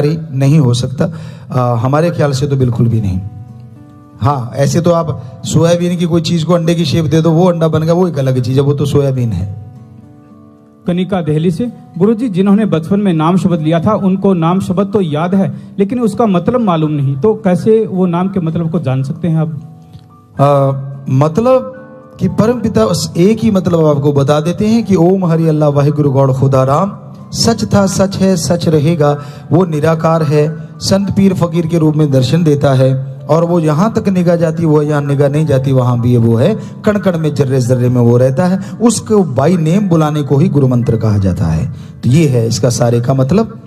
नहीं हो सकता। हमारे ख्याल से तो बिल्कुल भी नहीं। हाँ, ऐसे तो आप सोयाबीन की कोई चीज को अंडे की शेप दे दो, वो अंडा बन गया, वो एक अलग चीज है, वो तो सोयाबीन है। कनिका देहली से, गुरुजी जिन्होंने बचपन में नाम शब्द लिया था उनको नाम शब्द तो याद है लेकिन उसका मतलब मालूम नहीं, तो कैसे वो नाम के मतलब को जान सकते हैं आप? मतलब कि परम पिता एक ही मतलब आपको बता देते हैं कि ओम हरि अल्लाह वाहिगुरु गौड़ खुदा राम, सच था सच है सच रहेगा, वो निराकार है, संत पीर फकीर के रूप में दर्शन देता है और वो यहाँ तक निगाह जाती वो यहाँ निगाह नहीं जाती, वहां भी वो है, कण कण में जर्रे जर्रे में वो रहता है। उसको बाई नेम बुलाने को ही गुरु मंत्र कहा जाता है। तो ये है इसका सारे का मतलब।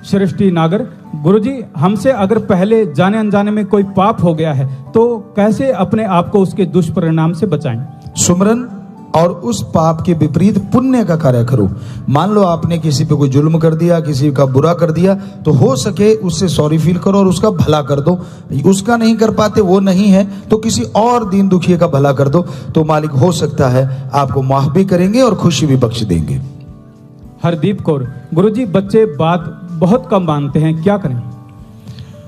सृष्टि नागर, गुरुजी हमसे अगर पहले जाने अनजाने में कोई पाप हो गया है तो कैसे अपने आप को उसके दुष्परिणाम से बचाएं? सुमरन और उस पाप के विपरीत पुण्य का कार्य करो। मान लो आपने किसी पे कोई जुल्म कर दिया, किसी का बुरा कर दिया, तो हो सके उससे सॉरी फील करो और उसका भला कर दो। उसका नहीं कर पाते, वो नहीं है तो किसी और दीन दुखिए का भला कर दो, तो मालिक हो सकता है आपको माफ भी करेंगे और खुशी भी बख्श देंगे। हरदीप कौर, गुरुजी बच्चे बात बहुत कम मानते हैं, क्या करें?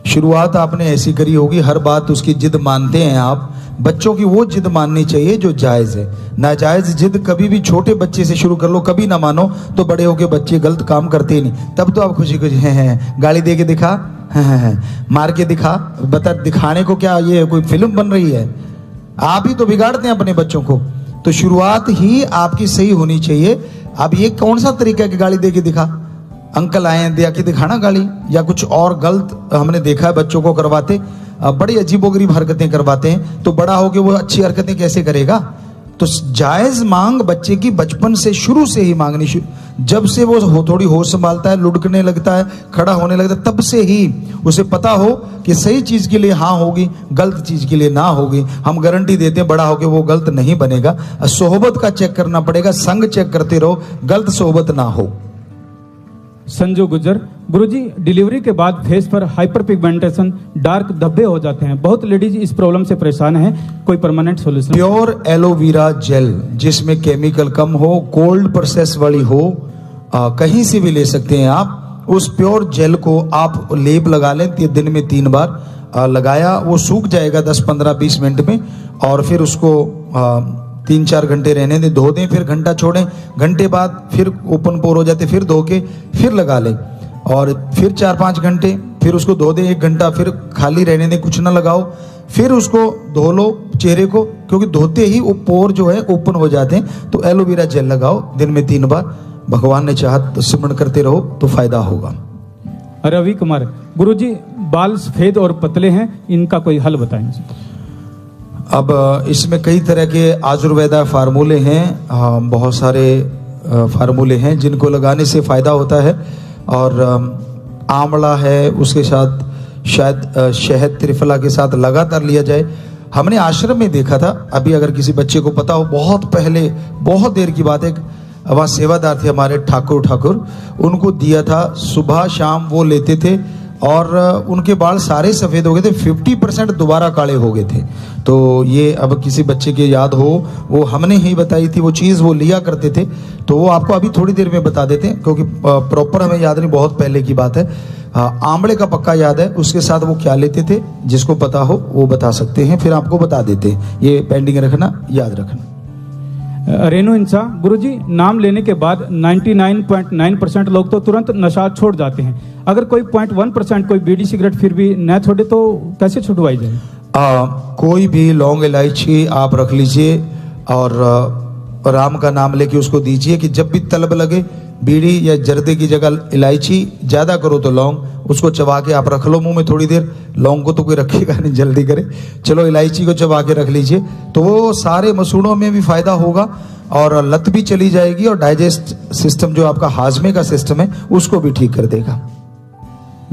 शुरुआत आपने ऐसी करी होगी, हर बात उसकी जिद मानते हैं आप। बच्चों की वो जिद माननी चाहिए जो जायज है। नाजायज जिद कभी भी छोटे बच्चे से शुरू कर लो, कभी ना मानो तो बड़े होके बच्चे गलत काम करते ही नहीं। तब तो आप खुशी खुशी हैं गाली दे के दिखा, मार के दिखा, बता दिखाने को क्या ये कोई फिल्म बन रही है? आप ही तो बिगाड़ते हैं अपने बच्चों को। तो शुरुआत ही आपकी सही होनी चाहिए। अब ये कौन सा तरीका है कि गाली दे के दिखा? अंकल आए दिया के दिखाना गाली, या कुछ और गलत हमने देखा है बच्चों को करवाते, बड़ी अजीबोगरीब हरकतें करवाते हैं, तो बड़ा होके वो अच्छी हरकतें कैसे करेगा? तो जायज मांग बच्चे की बचपन से शुरू से ही मांगनी जब से वो थोड़ी होश संभालता है, लुढ़कने लगता है, खड़ा होने लगता है, तब से ही उसे पता हो कि सही चीज के लिए हाँ होगी, गलत चीज के लिए ना होगी। हम गारंटी देते हैं बड़ा होके वो गलत नहीं बनेगा। सोहबत का चेक करना पड़ेगा, संग चेक करते रहो, गलत सोहबत ना हो। संजू गुजर, गुरुजी डिलीवरी के बाद फेस पर हाइपर पिगमेंटेशन, डार्क धब्बे हो जाते हैं, बहुत लेडीज इस प्रॉब्लम से परेशान है, कोई permanent solution? Pure aloe vera gel जिसमें केमिकल कम हो, कोल्ड प्रोसेस वाली हो, कहीं से भी ले सकते हैं आप। उस प्योर जेल को आप लेप लगा लें, दिन में 3 बार लगाया, वो सूख जाएगा 10, 15, 20 मिनट में, और फिर उसको 3-4 घंटे रहने दें, धो दें, फिर घंटा छोड़ें, घंटे बाद फिर ओपन पोर हो जाते, फिर धो के फिर लगा लें, और फिर 4-5 घंटे फिर उसको धो दें, 1 घंटा फिर खाली रहने दें, कुछ ना लगाओ, फिर उसको धो लो चेहरे को, क्योंकि धोते ही वो पोर जो है ओपन हो जाते हैं। तो एलोवेरा जेल लगाओ दिन में 3 बार, भगवान ने चाहा तो सिमरण करते रहो तो फायदा होगा। रवि कुमार, गुरुजी बाल सफेद और पतले हैं, इनका कोई हल बताएंगे? अब इसमें कई तरह के आयुर्वेदा फार्मूले हैं, बहुत सारे फार्मूले हैं जिनको लगाने से फ़ायदा होता है। और आंवला है, उसके साथ शायद शहद त्रिफला के साथ लगातार लिया जाए। हमने आश्रम में देखा था, अभी अगर किसी बच्चे को पता हो, बहुत पहले, बहुत देर की बात है, वहाँ सेवादार थे हमारे ठाकुर, उनको दिया था, सुबह शाम वो लेते थे और उनके बाल सारे सफ़ेद हो गए थे, 50% दोबारा काले हो गए थे। तो ये अब किसी बच्चे के याद हो, वो हमने ही बताई थी वो चीज़, वो लिया करते थे, तो वो आपको अभी थोड़ी देर में बता देते हैं, क्योंकि प्रॉपर हमें याद नहीं, बहुत पहले की बात है। आंवले का पक्का याद है, उसके साथ वो क्या लेते थे, जिसको पता हो वो बता सकते हैं, फिर आपको बता देते हैं। ये पेंडिंग रखना, याद रखना। रेणु इंसा, गुरुजी नाम लेने के बाद 99.9% लोग तो तुरंत नशा छोड़ जाते हैं, अगर कोई 0.1% कोई बीड़ी सिगरेट फिर भी न छोड़े तो कैसे छुड़वाई जाए? कोई भी लौंग इलायची आप रख लीजिए और राम का नाम लेके उसको दीजिए कि जब भी तलब लगे, बीड़ी या जर्दे की जगह इलायची, ज़्यादा करो तो लौंग, उसको चबा के आप रख लो मुंह में थोड़ी देर। लौंग को तो कोई रखेगा नहीं, जल्दी करे, चलो इलायची को चबा के रख लीजिए, तो वो सारे मसूड़ों में भी फायदा होगा और लत भी चली जाएगी और डाइजेस्ट सिस्टम जो आपका हाजमे का सिस्टम है उसको भी ठीक कर देगा।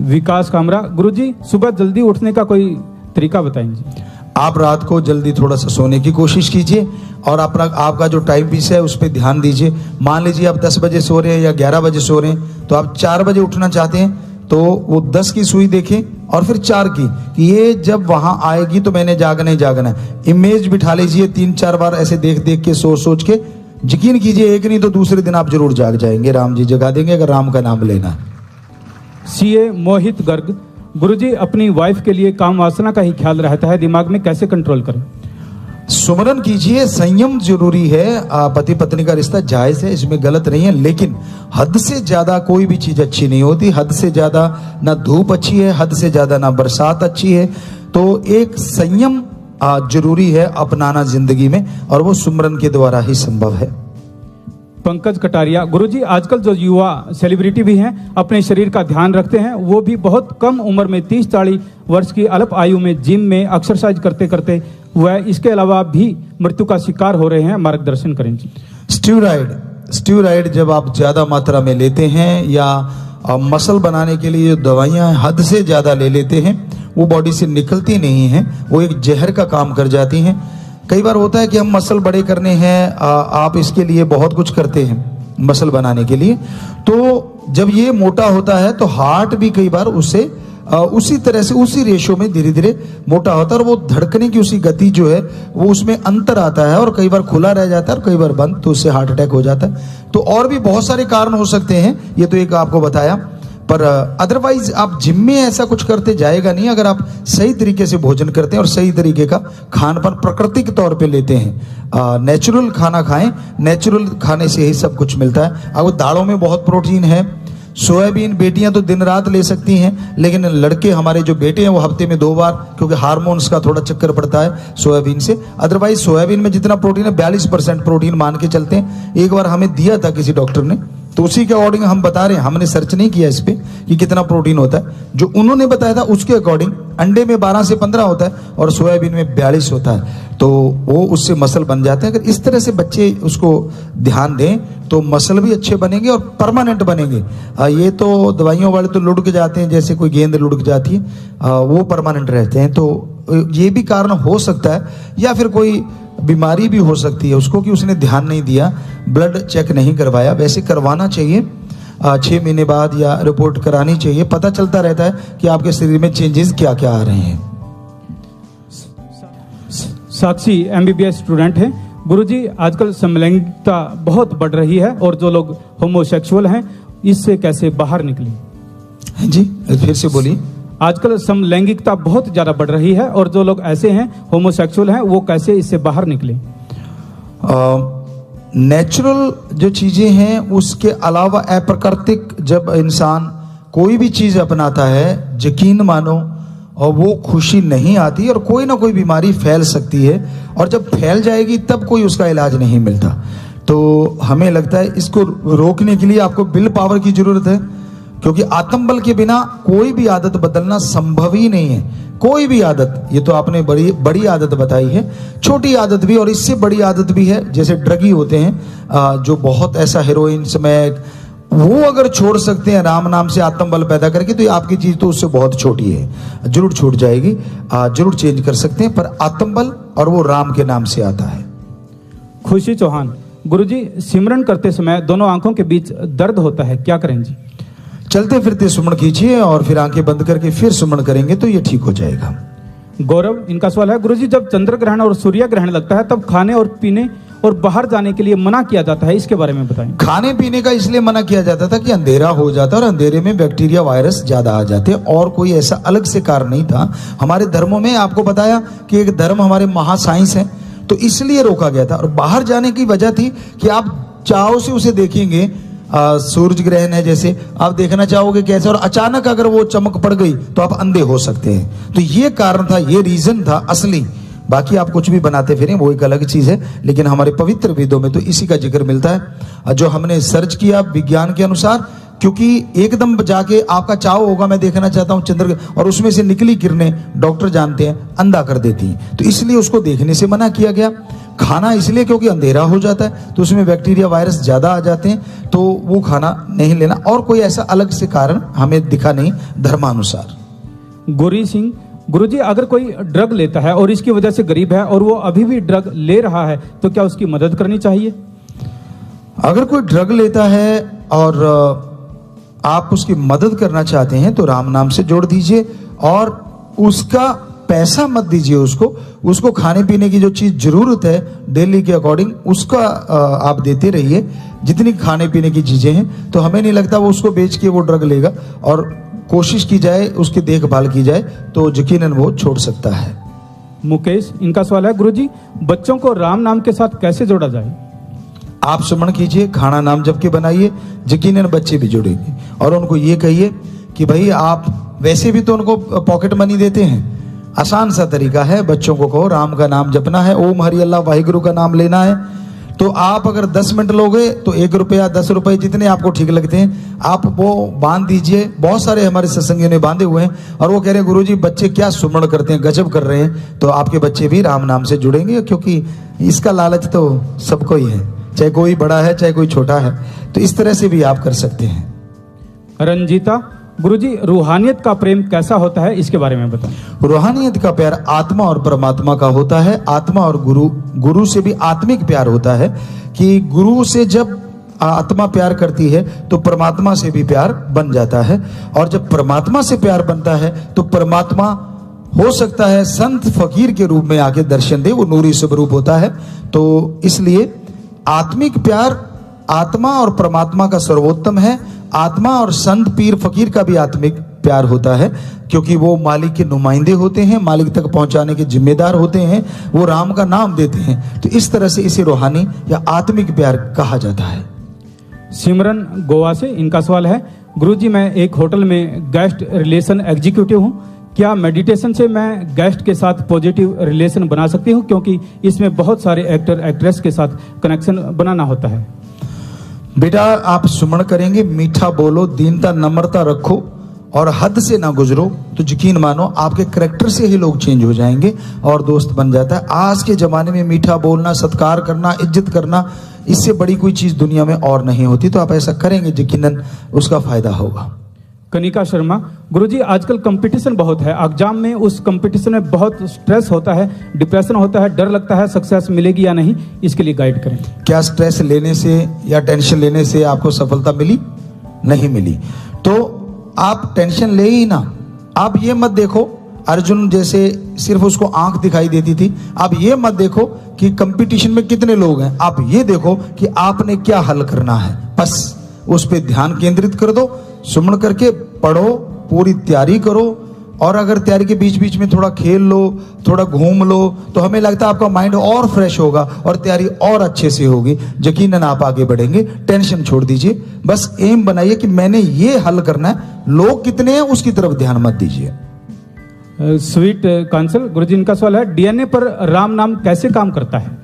विकास कामरा, गुरुजी सुबह जल्दी उठने का कोई तरीका बताएंगे? आप रात को जल्दी थोड़ा सा सोने की कोशिश कीजिए और आपका जो टाइम पीस है उस पर ध्यान दीजिए। मान लीजिए आप 10 बजे सो रहे हैं या 11 बजे सो रहे हैं, तो आप 4 बजे उठना चाहते हैं, तो वो 10 की सुई देखें और फिर 4 की, कि ये जब वहां आएगी तो मैंने जागना ही जागना है। इमेज बिठा लीजिए 3-4 बार ऐसे देख देख के, सोच सोच के, यकीन कीजिए एक नहीं तो दूसरे दिन आप जरूर जाग जाएंगे, राम जी जगा देंगे अगर राम का नाम लेना है। सीए मोहित गर्ग, गुरुजी अपनी वाइफ के लिए काम वासना का ही ख्याल रहता है, दिमाग में कैसे कंट्रोल करें? सुमरन कीजिए, संयम जरूरी है। पति पत्नी का रिश्ता जायज है, इसमें गलत नहीं है, लेकिन हद से ज्यादा कोई भी चीज अच्छी नहीं होती। हद से ज्यादा ना धूप अच्छी है, हद से ज्यादा ना बरसात अच्छी है। तो एक संयम जरूरी है अपनाना जिंदगी में, और वो सुमरन के द्वारा ही संभव है। पंकज कटारिया, गुरुजी आजकल जो युवा सेलिब्रिटी भी हैं अपने शरीर का ध्यान रखते हैं, वो भी बहुत कम उम्र में 30-40 वर्ष की अल्प आयु में जिम में एक्सरसाइज करते करते वह इसके अलावा भी मृत्यु का शिकार हो रहे हैं, मार्गदर्शन करें जी। स्टीरॉइड जब आप ज्यादा मात्रा में लेते हैं या मसल बनाने के लिए जो दवाइयां हद से ज्यादा ले लेते हैं, वो बॉडी से निकलती नहीं हैं, वो एक जहर का काम कर जाती हैं। कई बार होता है कि हम मसल बड़े करने हैं, आप इसके लिए बहुत कुछ करते हैं मसल बनाने के लिए, तो जब ये मोटा होता है तो हार्ट भी कई बार उससे उसी तरह से उसी रेशो में धीरे धीरे मोटा होता है, और वो धड़कने की उसी गति जो है वो उसमें अंतर आता है, और कई बार खुला रह जाता है और कई बार बंद, तो उससे हार्ट अटैक हो जाता है। तो और भी बहुत सारे कारण हो सकते हैं, ये तो एक आपको बताया, पर अदरवाइज आप जिम में ऐसा कुछ करते जाएगा नहीं अगर आप सही तरीके से भोजन करते हैं और सही तरीके का खान पान प्राकृतिक तौर पे लेते हैं। नेचुरल खाना खाएं, नेचुरल खाने से ही सब कुछ मिलता है। अब दालों में बहुत प्रोटीन है, सोयाबीन बेटियां तो दिन रात ले सकती हैं, लेकिन लड़के हमारे जो बेटे हैं वो हफ्ते में 2 बार, क्योंकि हार्मोन्स का थोड़ा चक्कर पड़ता है सोयाबीन से। अदरवाइज सोयाबीन में जितना प्रोटीन है 42% प्रोटीन मान के चलते हैं। एक बार हमें दिया था किसी डॉक्टर ने, तो उसी के अकॉर्डिंग हम बता रहे हैं, हमने सर्च नहीं किया इस पे कि कितना प्रोटीन होता है, जो उन्होंने बताया था उसके अकॉर्डिंग अंडे में 12 से 15 होता है और सोयाबीन में 42 होता है, तो वो उससे मसल बन जाते हैं। अगर इस तरह से बच्चे उसको ध्यान दें तो मसल भी अच्छे बनेंगे और परमानेंट बनेंगे। ये तो दवाइयों वाले तो लुढ़क जाते हैं, जैसे कोई गेंद लुढ़क जाती है, वो परमानेंट रहते हैं। तो ये भी कारण हो सकता है, या फिर कोई बीमारी भी हो सकती है उसको कि उसने ध्यान नहीं दिया, ब्लड चेक नहीं करवाया। वैसे करवाना चाहिए 6 महीने बाद, या रिपोर्ट करानी चाहिए, पता चलता रहता है कि आपके शरीर में चेंजेस क्या क्या आ रहे हैं। साक्षी MBBS स्टूडेंट है, गुरुजी आजकल समलैंगिकता बहुत बढ़ रही है और जो लोग होमोसेक्सुअल हैं इससे कैसे बाहर निकलें? जी फिर से बोलिए। आजकल समलैंगिकता बहुत ज्यादा बढ़ रही है और जो लोग ऐसे हैं होमोसेक्सुअल हैं वो कैसे इससे बाहर निकले? नेचुरल जो चीजें हैं उसके अलावा अप्राकृतिक जब इंसान कोई भी चीज अपनाता है, यकीन मानो, और वो खुशी नहीं आती और कोई ना कोई बीमारी फैल सकती है, और जब फैल जाएगी तब कोई उसका इलाज नहीं मिलता। तो हमें लगता है इसको रोकने के लिए आपको विल पावर की जरूरत है, क्योंकि आत्मबल के बिना कोई भी आदत बदलना संभव ही नहीं है। कोई भी आदत, ये तो आपने बड़ी आदत बताई है, छोटी आदत भी और इससे बड़ी आदत भी है। जैसे ड्रगी होते हैं जो बहुत ऐसा हेरोइन स्मैक, वो अगर छोड़ सकते हैं राम नाम से आत्मबल पैदा करके, तो आपकी चीज तो उससे बहुत छोटी है, जरूर छूट जाएगी, जरूर चेंज कर सकते हैं, पर आत्मबल और वो राम के नाम से आता है। खुशी चौहान, गुरुजी सिमरन करते समय दोनों आंखों के बीच दर्द होता है, क्या करें जी? चलते फिरते सुमन कीजिए और फिर आंखें बंद करके फिर सुमन करेंगे तो ये ठीक हो जाएगा। गौरव, इनका सवाल है, गुरुजी जब चंद्र ग्रहण और सूर्य ग्रहण लगता है तब खाने और पीने और बाहर जाने के लिए मना किया जाता है, इसके बारे में बताएं। खाने पीने का इसलिए मना किया जाता था कि अंधेरा हो जाता है और अंधेरे में बैक्टीरिया वायरस ज्यादा आ जाते हैं, और कोई ऐसा अलग से कारण नहीं था। हमारे धर्मों में आपको बताया कि एक धर्म हमारे महासाइंस है, तो इसलिए रोका गया था। और बाहर जाने की वजह थी कि आप चाहो से उसे देखेंगे, सूरज ग्रहण है जैसे, आप देखना चाहोगे कैसे, और अचानक अगर वो चमक पड़ गई तो आप अंधे हो सकते हैं। तो ये कारण था, ये रीजन था असली। बाकी आप कुछ भी बनाते फिरें वो एक अलग चीज है, लेकिन हमारे पवित्र वेदों में तो इसी का जिक्र मिलता है। जो हमने सर्च किया विज्ञान के अनुसार, क्योंकि एकदम जाके आपका चाव होगा मैं देखना चाहता हूं चंद्र, और उसमें से निकली किरणें डॉक्टर जानते हैं अंधा कर देती हैं, तो इसलिए उसको देखने से मना किया गया। खाना इसलिए क्योंकि अंधेरा हो जाता है तो उसमें बैक्टीरिया वायरस ज्यादा आ जाते हैं, तो वो खाना नहीं लेना, और कोई ऐसा अलग से कारण हमें दिखा नहीं धर्मानुसार। गोरी सिंह, गुरुजी अगर कोई ड्रग लेता है और इसकी वजह से गरीब है और वो अभी भी ड्रग ले रहा है तो क्या उसकी मदद करनी चाहिए? अगर कोई ड्रग लेता है और आप उसकी मदद करना चाहते हैं तो राम नाम से जोड़ दीजिए, और उसका पैसा मत दीजिए उसको खाने पीने की जो चीज जरूरत है डेली के अकॉर्डिंग उसका आप देते रहिए, जितनी खाने पीने की चीजें हैं। तो हमें नहीं लगता वो उसको बेच के वो ड्रग लेगा, और कोशिश की जाए, उसकी देखभाल की जाए तो यकीनन वो छोड़ सकता है। मुकेश, इनका सवाल है, गुरुजी बच्चों को राम नाम के साथ कैसे जोड़ा जाए? आप सुमन कीजिए, खाना नाम जप के बनाइए, यकीनन बच्चे भी जुड़ेंगे। और उनको ये कहिए कि भाई आप वैसे भी तो उनको पॉकेट मनी देते हैं, आसान सा तरीका है, बच्चों को कहो राम का नाम जपना है, ओम हरि अल्लाह वाहिगुरु का नाम लेना है। तो आप अगर 10 मिनट लोगे तो 1 रुपया 10 रुपए जितने आपको ठीक लगते हैं आप वो बांध दीजिए। बहुत सारे हमारे सत्संगियों ने बांधे हुए हैं और वो कह रहे हैं गुरुजी बच्चे क्या सुमन करते हैं, गजब कर रहे हैं। तो आपके बच्चे भी राम नाम से जुड़ेंगे, क्योंकि इसका लालच तो सबको ही है, चाहे कोई बड़ा है चाहे कोई छोटा है। तो इस तरह से भी आप कर सकते हैं। रंजीता, गुरुजी रूहानियत का प्रेम कैसा होता है, इसके बारे में बताएं। रूहानियत का प्यार आत्मा और परमात्मा का होता है। आत्मा और गुरु से भी आत्मिक प्यार होता है कि गुरु से जब आत्मा प्यार करती है तो परमात्मा से भी प्यार बन जाता है, और जब परमात्मा से प्यार बनता है तो परमात्मा हो सकता है संत फकीर के रूप में आके दर्शन दे, वो नूरी स्वरूप होता है। तो इसलिए आत्मिक प्यार आत्मा और परमात्मा का सर्वोत्तम है। आत्मा और संत पीर फकीर का भी आत्मिक प्यार होता है, क्योंकि वो मालिक के नुमाइंदे होते हैं, मालिक तक पहुंचाने के जिम्मेदार होते हैं, वो राम का नाम देते हैं। तो इस तरह से इसे रूहानी या आत्मिक प्यार कहा जाता है। सिमरन गोवा से, इनका सवाल है, गुरुजी मैं एक होटल में गेस्ट रिलेशन एग्जीक्यूटिव हूँ, क्या मेडिटेशन से मैं गेस्ट के साथ पॉजिटिव रिलेशन बना सकती हूँ, क्योंकि इसमें बहुत सारे एक्टर एक्ट्रेस के साथ कनेक्शन बनाना होता है। बेटा आप सुमन करेंगे, मीठा बोलो, दीनता नम्रता रखो और हद से ना गुजरो, तो यकीन मानो आपके करैक्टर से ही लोग चेंज हो जाएंगे और दोस्त बन जाता है। आज के जमाने में मीठा बोलना, सत्कार करना, इज्जत करना, इससे बड़ी कोई चीज दुनिया में और नहीं होती। तो आप ऐसा करेंगे यकीनन उसका फायदा होगा। कनिका शर्मा, गुरुजी आजकल कंपटीशन बहुत है, एग्जाम में उस कंपटीशन में बहुत स्ट्रेस होता है, डिप्रेशन होता है, डर लगता है सक्सेस मिलेगी या नहीं, इसके लिए गाइड करें। क्या स्ट्रेस लेने से या टेंशन लेने से आपको सफलता मिली? नहीं मिली। तो आप टेंशन ले ही ना। आप ये मत देखो अर्जुन जैसे सिर्फ उसको आंख दिखाई देती थी, आप ये मत देखो कि कंपटीशन में कितने लोग हैं, आप ये देखो कि आपने क्या हल करना है, बस उस पर ध्यान केंद्रित कर दो। सुमन करके पढ़ो, पूरी तैयारी करो, और अगर तैयारी के बीच बीच में थोड़ा खेल लो, थोड़ा घूम लो, तो हमें लगता है आपका माइंड और फ्रेश होगा और तैयारी और अच्छे से होगी। यकीनन आप आगे बढ़ेंगे। टेंशन छोड़ दीजिए, बस एम बनाइए कि मैंने ये हल करना है। लोग कितने हैं उसकी तरफ ध्यान मत दीजिए। स्वीट कांसल, गुरुजी इनका सवाल है, डीएनए पर राम नाम कैसे काम करता है?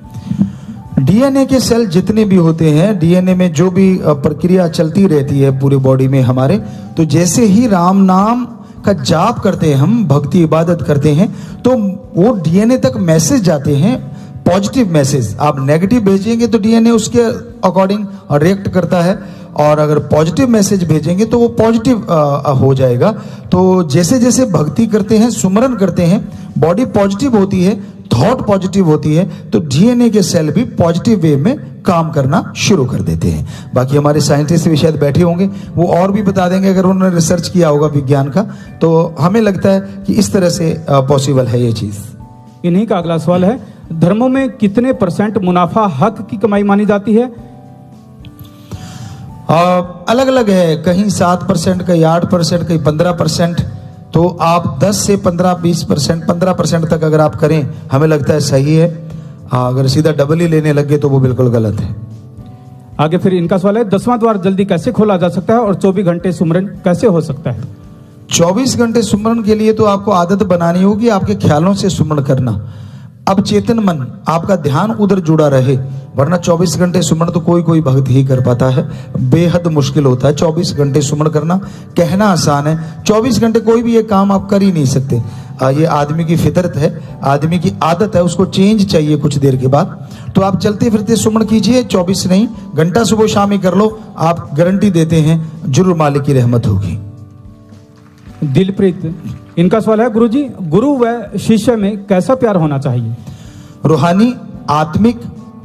डीएनए के सेल जितने भी होते हैं, डीएनए में जो भी प्रक्रिया चलती रहती है पूरी बॉडी में हमारे, तो जैसे ही राम नाम का जाप करते हैं, हम भक्ति इबादत करते हैं, तो वो डीएनए तक मैसेज जाते हैं, पॉजिटिव मैसेज। आप नेगेटिव भेजेंगे तो डीएनए उसके अकॉर्डिंग रिएक्ट करता है, और अगर पॉजिटिव मैसेज भेजेंगे तो वो पॉजिटिव हो जाएगा। तो जैसे जैसे भक्ति करते हैं, सुमरन करते हैं, बॉडी पॉजिटिव होती है, थॉट पॉजिटिव होती है, तो डीएनए के सेल भी पॉजिटिव वे में काम करना शुरू कर देते हैं। बाकी हमारे साइंटिस्ट भी शायद बैठे होंगे, वो और भी बता देंगे अगर उन्होंने रिसर्च किया होगा विज्ञान का। तो हमें लगता है कि इस तरह से पॉसिबल है ये चीज। इन्हीं का अगला सवाल है, धर्मों में कितने % मुनाफा हक की कमाई मानी जाती है? अलग अलग है, कहीं 7%, कहीं 8%, कहीं 15%। तो आप 10 से 15-20%, 15% तक अगर आप करें, हमें लगता है सही है। अगर सीधा डबल ही लेने लगे तो वो बिल्कुल गलत है। आगे फिर इनका सवाल है, 10वां द्वार जल्दी कैसे खोला जा सकता है और 24 घंटे सुमरन कैसे हो सकता है? 24 घंटे सुमरन के लिए तो आपको आदत बनानी होगी आपके ख्यालों से सुमरन करना। अब चेतन मन, आपका ध्यान उधर जुड़ा रहे, वरना 24 घंटे सुमन तो कोई कोई भक्त ही कर पाता है, बेहद मुश्किल होता है 24 घंटे सुमन करना। कहना आसान है, 24 घंटे कोई भी ये काम आप कर ही नहीं सकते। ये आदमी की फितरत है, आदमी की आदत है, उसको चेंज चाहिए कुछ देर के बाद। तो आप चलते फिरते सुमन कीजिए, 24 नहीं, घंटा सुबह शाम ही कर लो, आप गारंटी देते हैं जरूर मालिक की रहमत होगी। दिलप्रीत, इनका सवाल है, गुरुजी गुरु व शिष्य में कैसा प्यार होना चाहिए? रूहानी आत्मिक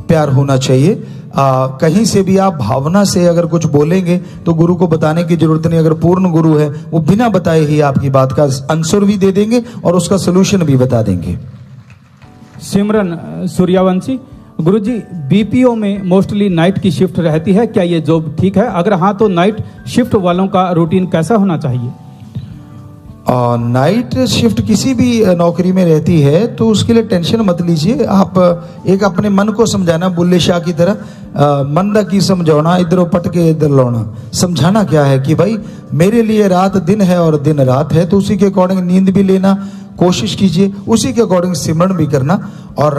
प्यार होना चाहिए। कहीं से भी आप भावना से अगर कुछ बोलेंगे तो गुरु को बताने की जरूरत नहीं। अगर पूर्ण गुरु है वो बिना बताए ही आपकी बात का आंसर भी दे देंगे और उसका सलूशन भी बता देंगे। सिमरन सूर्यवंशी, गुरुजी बीपीओ में मोस्टली नाइट की शिफ्ट रहती है, क्या ये जॉब ठीक है? अगर हाँ तो नाइट शिफ्ट वालों का रूटीन कैसा होना चाहिए? नाइट शिफ्ट किसी भी नौकरी में रहती है तो उसके लिए टेंशन मत लीजिए। आप एक अपने मन को समझाना, बुल्ले शाह की तरह मन दा की समझाना, इधर पट के इधर लौना। समझाना क्या है कि भाई मेरे लिए रात दिन है और दिन रात है, तो उसी के अकॉर्डिंग नींद भी लेना कोशिश कीजिए, उसी के अकॉर्डिंग सिमरण भी करना। और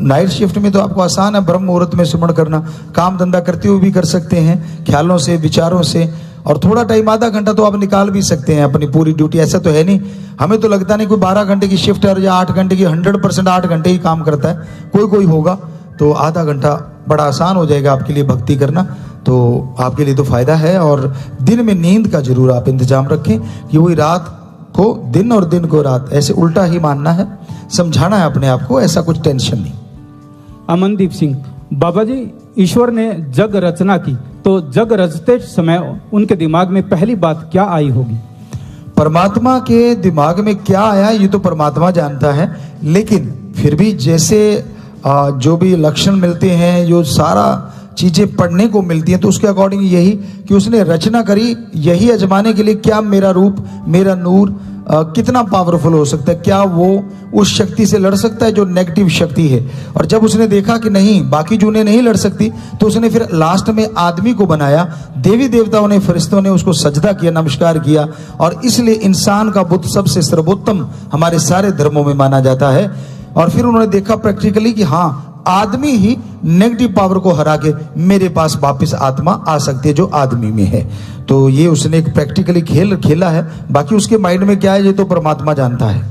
नाइट शिफ्ट में तो आपको आसान है ब्रह्म मुहूर्त में सिमरण करना, काम धंधा करते हुए भी कर सकते हैं, ख्यालों से विचारों से। और थोड़ा टाइम आधा घंटा तो आप निकाल भी सकते हैं अपनी पूरी ड्यूटी। ऐसा तो है नहीं, हमें तो लगता नहीं कोई 12 घंटे की शिफ्ट है या 8 घंटे की, 100% 8 घंटे ही काम करता है, कोई होगा तो आधा घंटा बड़ा आसान हो जाएगा आपके लिए भक्ति करना, तो आपके लिए तो फायदा है। और दिन में नींद का जरूर आप इंतजाम रखें कि वही रात को दिन और दिन को रात, ऐसे उल्टा ही मानना है, समझाना है अपने आप को, ऐसा कुछ टेंशन नहीं। अमनदीप सिंह, बाबा जी ईश्वर ने जग रचना की तो जग रचते समय उनके दिमाग में पहली बात क्या आई होगी? परमात्मा के दिमाग में क्या आया ये तो परमात्मा जानता है, लेकिन फिर भी जैसे जो भी लक्षण मिलते हैं, जो सारा चीजें पढ़ने को मिलती हैं, तो उसके अकॉर्डिंग यही कि उसने रचना करी यही आजमाने के लिए क्या मेरा रूप, मेरा नूर कितना पावरफुल हो सकता है, क्या वो उस शक्ति से लड़ सकता है जो नेगेटिव शक्ति है। और जब उसने देखा कि नहीं, बाकी जूने नहीं लड़ सकती, तो उसने फिर लास्ट में आदमी को बनाया। देवी देवताओं ने, फरिश्तों ने उसको सजदा किया, नमस्कार किया, और इसलिए इंसान का बुद्ध सबसे सर्वोत्तम हमारे सारे धर्मों में माना जाता है। और फिर उन्होंने देखा प्रैक्टिकली कि हाँ, आदमी ही नेगेटिव पावर को हरा के मेरे पास वापस आत्मा आ सकती है जो आदमी में है। तो ये उसने एक प्रैक्टिकली खेल खेला है, बाकी उसके माइंड में क्या है ये तो परमात्मा जानता है।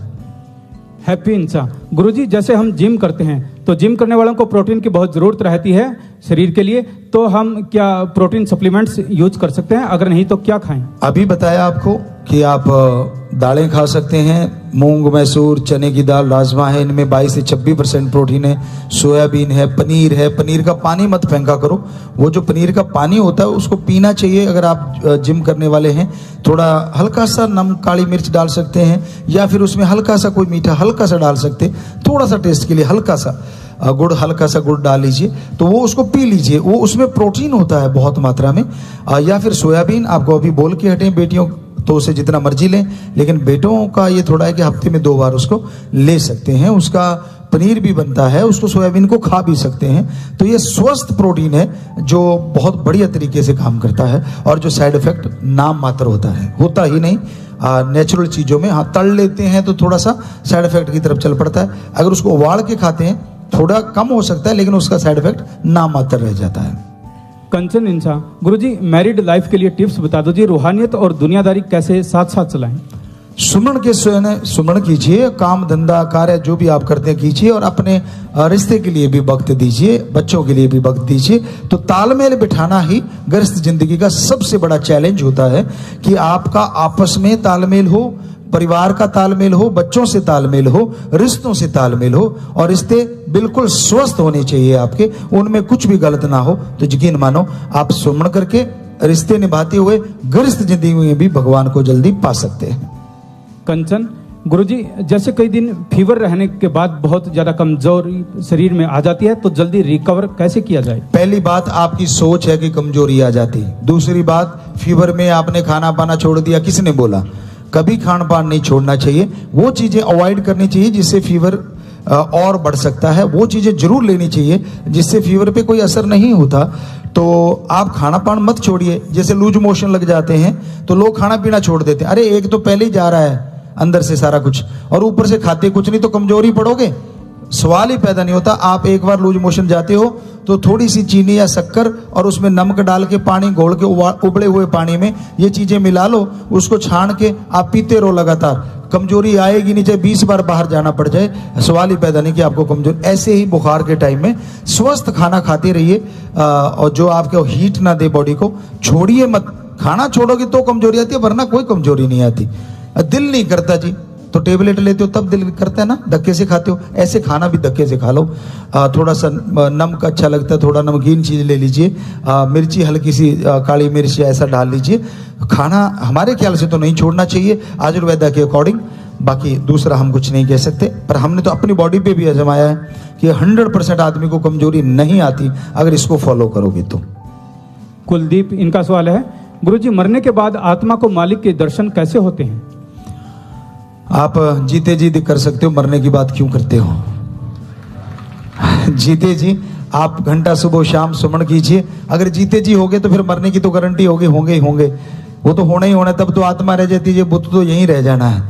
हैप्पी इंसान, गुरुजी जैसे हम जिम करते हैं तो जिम करने वालों को प्रोटीन की बहुत जरूरत रहती है शरीर के लिए, तो हम क्या प्रोटीन सप्लीमेंट्स यूज कर सकते हैं? अगर नहीं तो क्या खाएं? अभी बताया आपको कि आप दालें खा सकते हैं, मूंग, मैसूर, चने की दाल, राजमा है, इनमें 22 से 26% प्रोटीन है। सोयाबीन है, पनीर का पानी मत फेंका करो, वो जो पनीर का पानी होता है उसको पीना चाहिए। अगर आप जिम करने वाले हैं, थोड़ा हल्का सा नमक, काली मिर्च डाल सकते हैं, या फिर उसमें हल्का सा कोई मीठा हल्का सा डाल सकते हैं, थोड़ा सा टेस्ट के लिए हल्का सा गुड़, हल्का सा गुड़ डाल लीजिए, तो वो उसको पी लीजिए, वो उसमें प्रोटीन होता है बहुत मात्रा में। या फिर सोयाबीन आपको अभी बोल के हटें, बेटियों तो उसे जितना मर्जी लें, लेकिन बेटों का ये थोड़ा है कि हफ्ते में 2 बार उसको ले सकते हैं। उसका पनीर भी बनता है, उसको सोयाबीन को खा भी सकते हैं। तो ये स्वस्थ प्रोटीन है जो बहुत बढ़िया तरीके से काम करता है, और जो साइड इफेक्ट नाम मात्र होता ही नहीं। नेचुरल चीज़ों में हाँ तल लेते हैं तो थोड़ा सा साइड इफेक्ट की तरफ चल पड़ता है, अगर उसको उबाल के खाते हैं थोड़ा कम हो सकता है, लेकिन उसका साइड इफेक्ट नाम मात्र रह जाता है। कंचन इंसान, गुरुजी मैरिड लाइफ के लिए टिप्स बता दो जी, रूहानियत और दुनियादारी कैसे साथ साथ चलाएं? सुमरण के सुमरण कीजिए, काम धंधा कार्य जो भी आप करते हैं कीजिए, और अपने रिश्ते के लिए भी वक्त दीजिए, बच्चों के लिए भी वक्त दीजिए। तो तालमेल बिठाना ही गृहस्थ जिंदगी का सबसे बड़ा चैलेंज होता है कि आपका आपस में तालमेल हो, परिवार का तालमेल हो, बच्चों से तालमेल हो, रिश्तों से तालमेल हो, और रिश्ते बिल्कुल स्वस्थ होने चाहिए आपके, उनमें कुछ भी गलत ना हो। तो यकीन मानो आप सुमरण करके रिश्ते निभाते हुए गृहस्थ जिंदगी में भी भगवान को जल्दी पा सकते हैं। कंचन, गुरुजी जैसे कई दिन फीवर रहने के बाद बहुत ज्यादा कमजोरी शरीर में आ जाती है, तो जल्दी रिकवर कैसे किया जाए? पहली बात आपकी सोच है कि कमजोरी आ जाती है। दूसरी बात, फीवर में आपने खाना पाना छोड़ दिया, किसने बोला? कभी खान पान नहीं छोड़ना चाहिए, वो चीजें अवॉइड करनी चाहिए जिससे फीवर और बढ़ सकता है, वो चीजें जरूर लेनी चाहिए जिससे फीवर पे कोई असर नहीं होता। तो आप खाना पान मत छोड़िए, जैसे लूज मोशन लग जाते हैं तो लोग खाना पीना छोड़ देते हैं। अरे एक तो पहले ही जा रहा है अंदर से सारा कुछ, और ऊपर से खाते कुछ नहीं, तो कमजोरी पड़ोगे, सवाल ही पैदा नहीं होता। आप एक बार लूज मोशन जाते हो तो थोड़ी सी चीनी या शक्कर और उसमें नमक डाल के पानी घोल के उबले हुए पानी में ये चीजें मिला लो, उसको छान के आप पीते रहो लगातार, कमजोरी आएगी नहीं, चाहे 20 बार बाहर जाना पड़ जाए, सवाल ही पैदा नहीं कि आपको कमजोरी। ऐसे ही बुखार के टाइम में स्वस्थ खाना खाते रहिए, और जो आपको हीट ना दे बॉडी को, छोड़िए मत। खाना छोड़ोगे तो कमजोरी आती है, वरना कोई कमजोरी नहीं आती। दिल नहीं करता जी तो टेबलेट लेते हो तब दिल करता है ना, धक्के से खाते हो, ऐसे खाना भी धक्के से खा लो। थोड़ा सा नमक अच्छा लगता है, थोड़ा नमकीन चीज ले लीजिए, मिर्ची हल्की सी काली मिर्च ऐसा डाल लीजिए। खाना हमारे ख्याल से तो नहीं छोड़ना चाहिए आयुर्वेदा के अकॉर्डिंग, बाकी दूसरा हम कुछ नहीं कह सकते, पर हमने तो अपनी बॉडी पे भी आजमाया है कि 100% आदमी को कमजोरी नहीं आती अगर इसको फॉलो करोगे तो। कुलदीप, इनका सवाल है, गुरुजी मरने के बाद आत्मा को मालिक के दर्शन कैसे होते हैं? आप जीते जी कर सकते हो, मरने की बात क्यों करते हो? जीते जी आप घंटा सुबह शाम सुमन कीजिए। अगर जीते जी होगे तो फिर मरने की तो गारंटी होगी, होंगे ही होंगे, वो तो होना ही होना है। तब तो आत्मा रह जाती है, बुद्ध तो यहीं रह जाना है।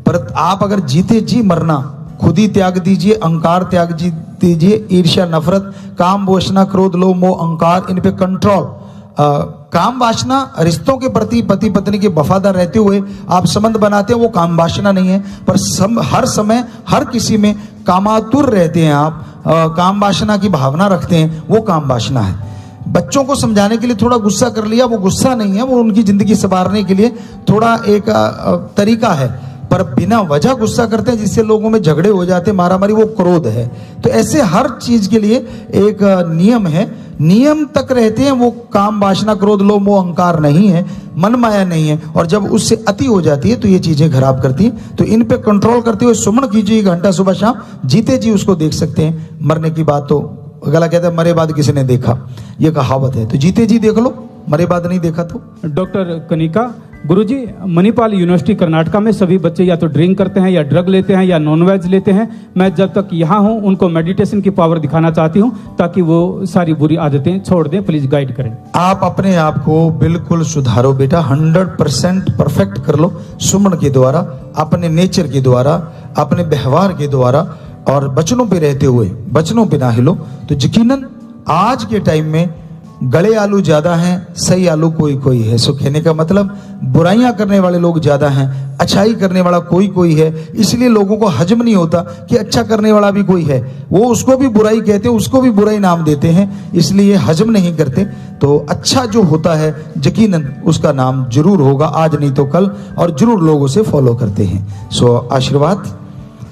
पर आप अगर जीते जी मरना, खुद ही त्याग दीजिए, अहंकार त्याग दीजिए, ईर्ष्या, नफरत, काम, वासना, क्रोध, लोभ, मोह, अहंकार, इन पे कंट्रोल। काम वासना रिश्तों के प्रति पति पत्नी के वफादार रहते हुए आप संबंध बनाते हैं, वो काम वासना नहीं है। पर हर समय हर किसी में कामातुर रहते हैं आप, काम वासना की भावना रखते हैं, वो काम वासना है। बच्चों को समझाने के लिए थोड़ा गुस्सा कर लिया, वो गुस्सा नहीं है, वो उनकी जिंदगी संवारने के लिए थोड़ा एक तरीका है। पर बिना वजह गुस्सा करते हैं जिससे लोगों में झगड़े हो जाते हैं, मारामारी, वो क्रोध है। तो ऐसे हर चीज के लिए एक नियम है, नियम तक रहते हैं, वो काम वासना, क्रोध, लोभ, मोह, अहंकार नहीं है, मन माया नहीं है। और जब उससे अति हो जाती है तो ये चीजें खराब करती हैं। तो इन पे कंट्रोल करते हुए सुमन कीजिए घंटा सुबह शाम, जीते जी उसको देख सकते हैं। मरने की बात तो गला कहता है, मरे बाद किसी ने देखा, ये कहावत है। तो जीते जी देख लो, मरे बाद नहीं देखा तो। डॉक्टर कनिका, गुरुजी, मणिपाल यूनिवर्सिटी कर्नाटका में सभी बच्चे या तो ड्रिंक करते हैं या ड्रग लेते हैं या नॉनवेज लेते हैं। मैं जब तक यहाँ हूँ उनको मेडिटेशन की पावर दिखाना चाहती हूँ ताकि वो सारी बुरी आदतें छोड़ दें। प्लीज गाइड करें। आप अपने आप को बिल्कुल सुधारो बेटा, 100% परफेक्ट कर लो सुमन के द्वारा, अपने नेचर के द्वारा, अपने व्यवहार के द्वारा, और वचनों पे रहते हुए वचनों पे ना हिलो। तो यकीनन आज के टाइम में गले आलू ज्यादा हैं, सही आलू कोई कोई है। सो कहने का मतलब बुराइयां करने वाले लोग ज्यादा हैं, अच्छाई करने वाला कोई कोई है। इसलिए लोगों को हजम नहीं होता कि अच्छा करने वाला भी कोई है, वो उसको भी बुराई कहते हैं, उसको भी बुराई नाम देते हैं, इसलिए हजम नहीं करते। तो अच्छा जो होता है यकीनन उसका नाम जरूर होगा, आज नहीं तो कल, और जरूर लोग उसे फॉलो करते हैं। सो आशीर्वाद।